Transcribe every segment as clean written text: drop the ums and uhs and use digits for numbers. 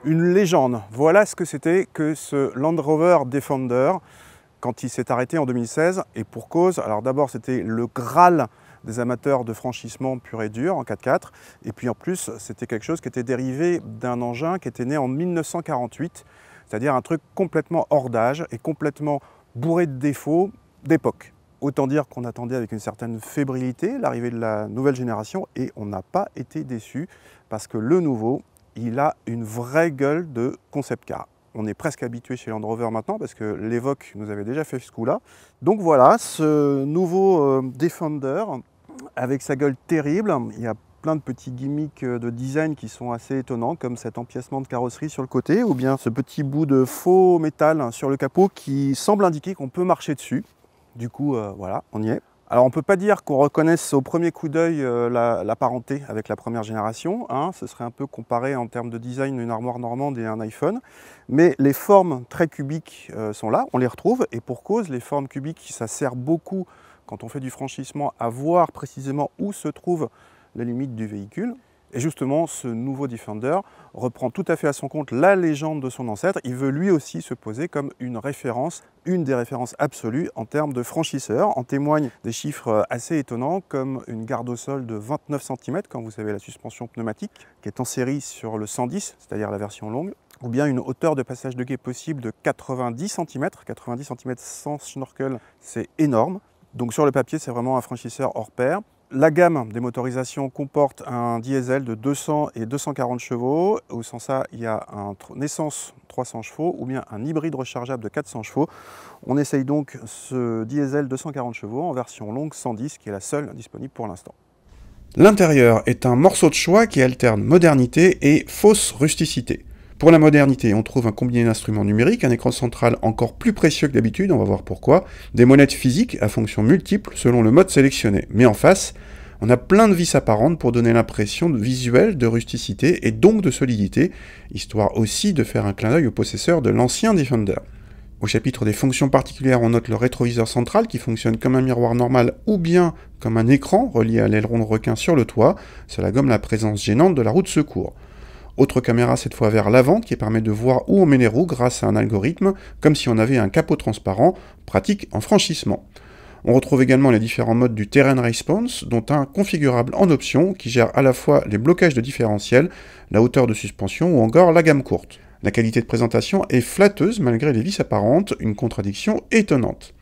Une légende. Voilà ce que c'était que ce Land Rover Defender quand il s'est arrêté en 2016 et pour cause. Alors d'abord c'était le Graal des amateurs de franchissement pur et dur en 4x4 et puis en plus c'était quelque chose qui était dérivé d'un engin qui était né en 1948, c'est-à-dire un truc complètement hors d'âge et complètement bourré de défauts d'époque. Autant dire qu'on attendait avec une certaine fébrilité l'arrivée de la nouvelle génération et on n'a pas été déçus parce que le nouveau, il a une vraie gueule de concept car. On est presque habitué chez Land Rover maintenant parce que l'Evoque nous avait déjà fait ce coup-là. Donc voilà, ce nouveau Defender avec sa gueule terrible, il y a plein de petits gimmicks de design qui sont assez étonnants, comme cet empiècement de carrosserie sur le côté, ou bien ce petit bout de faux métal sur le capot qui semble indiquer qu'on peut marcher dessus. Du coup, voilà, on y est. Alors on ne peut pas dire qu'on reconnaisse au premier coup d'œil la parenté avec la première génération, hein. Ce serait un peu comparé en termes de design une armoire normande et un iPhone, mais les formes très cubiques sont là, on les retrouve, et pour cause, les formes cubiques, ça sert beaucoup quand on fait du franchissement à voir précisément où se trouvent les limites du véhicule. Et justement, ce nouveau Defender reprend tout à fait à son compte la légende de son ancêtre. Il veut lui aussi se poser comme une référence, une des références absolues en termes de franchisseur. En témoignent des chiffres assez étonnants, comme une garde au sol de 29 cm, quand vous avez la suspension pneumatique, qui est en série sur le 110, c'est-à-dire la version longue, ou bien une hauteur de passage de guet possible de 90 cm. 90 cm sans snorkel, c'est énorme. Donc sur le papier, c'est vraiment un franchisseur hors pair. La gamme des motorisations comporte un diesel de 200 et 240 chevaux, ou sans ça, il y a un essence 300 chevaux ou bien un hybride rechargeable de 400 chevaux. On essaye donc ce diesel 240 chevaux en version longue 110, qui est la seule disponible pour l'instant. L'intérieur est un morceau de choix qui alterne modernité et fausse rusticité. Pour la modernité, on trouve un combiné d'instruments numériques, un écran central encore plus précieux que d'habitude, on va voir pourquoi, des monettes physiques à fonctions multiples selon le mode sélectionné. Mais en face, on a plein de vis apparentes pour donner l'impression visuelle de rusticité et donc de solidité, histoire aussi de faire un clin d'œil au possesseur de l'ancien Defender. Au chapitre des fonctions particulières, on note le rétroviseur central qui fonctionne comme un miroir normal ou bien comme un écran relié à l'aileron de requin sur le toit, cela gomme la présence gênante de la roue de secours. Autre caméra cette fois vers l'avant qui permet de voir où on met les roues grâce à un algorithme, comme si on avait un capot transparent, pratique en franchissement. On retrouve également les différents modes du Terrain Response, dont un configurable en option qui gère à la fois les blocages de différentiel, la hauteur de suspension ou encore la gamme courte. La qualité de présentation est flatteuse malgré les vis apparentes, une contradiction étonnante.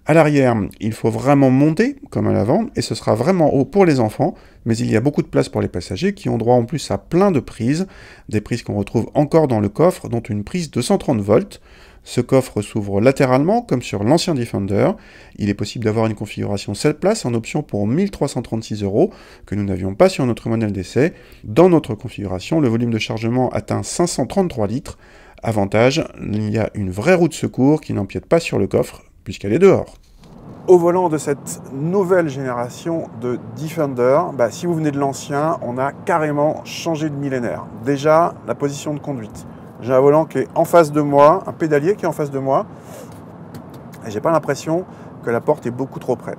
À l'arrière, il faut vraiment monter, comme à l'avant, et ce sera vraiment haut pour les enfants, mais il y a beaucoup de place pour les passagers qui ont droit en plus à plein de prises, des prises qu'on retrouve encore dans le coffre, dont une prise de 130 volts. Ce coffre s'ouvre latéralement, comme sur l'ancien Defender. Il est possible d'avoir une configuration 7 places en option pour 1336 €, que nous n'avions pas sur notre modèle d'essai. Dans notre configuration, le volume de chargement atteint 533 litres. Avantage, il y a une vraie roue de secours qui n'empiète pas sur le coffre, puisqu'elle est dehors. Au volant de cette nouvelle génération de Defender, si vous venez de l'ancien, on a carrément changé de millénaire. Déjà, la position de conduite. J'ai un volant qui est en face de moi, un pédalier qui est en face de moi, et j'ai pas l'impression que la porte est beaucoup trop près.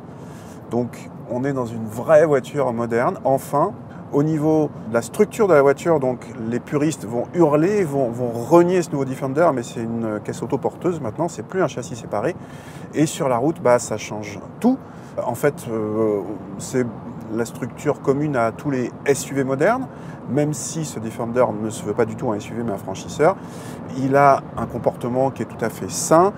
Donc, on est dans une vraie voiture moderne, enfin. Au niveau de la structure de la voiture, donc les puristes vont hurler, vont renier ce nouveau Defender, mais c'est une caisse autoporteuse maintenant, c'est plus un châssis séparé. Et sur la route, ça change tout. En fait, c'est la structure commune à tous les SUV modernes, même si ce Defender ne se veut pas du tout un SUV, mais un franchisseur. Il a un comportement qui est tout à fait sain.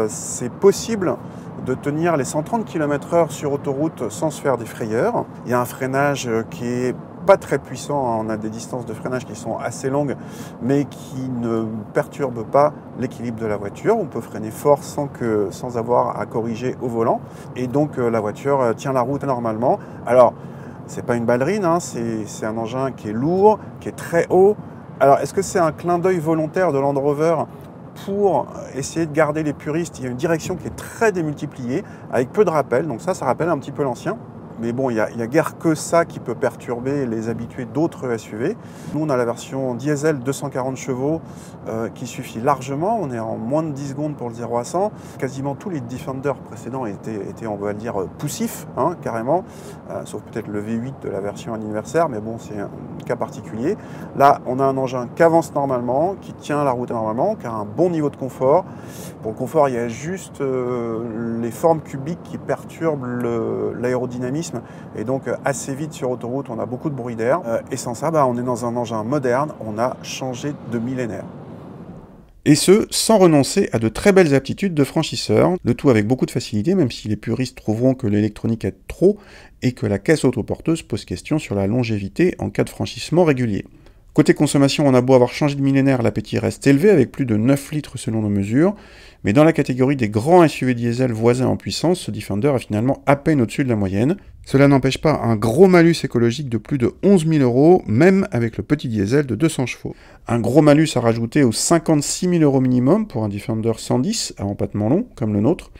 C'est possible de tenir les 130 km/h sur autoroute sans se faire des frayeurs. Il y a un freinage qui est pas très puissant, on a des distances de freinage qui sont assez longues, mais qui ne perturbent pas l'équilibre de la voiture. On peut freiner fort sans avoir à corriger au volant, et donc la voiture tient la route normalement. Alors, c'est pas une ballerine, hein, c'est un engin qui est lourd, qui est très haut. Alors, est-ce que c'est un clin d'œil volontaire de Land Rover pour essayer de garder les puristes? Il y a une direction qui est très démultipliée, avec peu de rappels, donc ça rappelle un petit peu l'ancien. Mais bon, il n'y a guère que ça qui peut perturber les habitués d'autres SUV. Nous, on a la version diesel 240 chevaux qui suffit largement. On est en moins de 10 secondes pour le 0 à 100. Quasiment tous les Defender précédents étaient on va le dire, poussifs, hein, carrément. Sauf peut-être le V8 de la version anniversaire, mais bon, c'est un cas particulier. Là, on a un engin qui avance normalement, qui tient la route normalement, qui a un bon niveau de confort. Pour le confort, il y a juste les formes cubiques qui perturbent l'aérodynamisme. Et donc, assez vite sur autoroute, on a beaucoup de bruit d'air. Et sans ça, on est dans un engin moderne, on a changé de millénaire. Et ce, sans renoncer à de très belles aptitudes de franchisseur, le tout avec beaucoup de facilité, même si les puristes trouveront que l'électronique aide trop et que la caisse autoporteuse pose question sur la longévité en cas de franchissement régulier. Côté consommation, on a beau avoir changé de millénaire, l'appétit reste élevé avec plus de 9 litres selon nos mesures, mais dans la catégorie des grands SUV diesel voisins en puissance, ce Defender est finalement à peine au-dessus de la moyenne. Cela n'empêche pas un gros malus écologique de plus de 11 000 €, même avec le petit diesel de 200 chevaux. Un gros malus à rajouter aux 56 000 € minimum pour un Defender 110 à empattement long, comme le nôtre.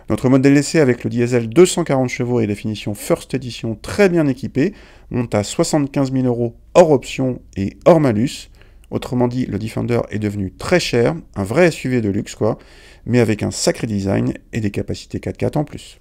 Notre modèle d'essai avec le diesel 240 chevaux et définition First Edition très bien équipé monte à 75 000 € hors option et hors malus. Autrement dit, le Defender est devenu très cher, un vrai SUV de luxe quoi, mais avec un sacré design et des capacités 4x4 en plus.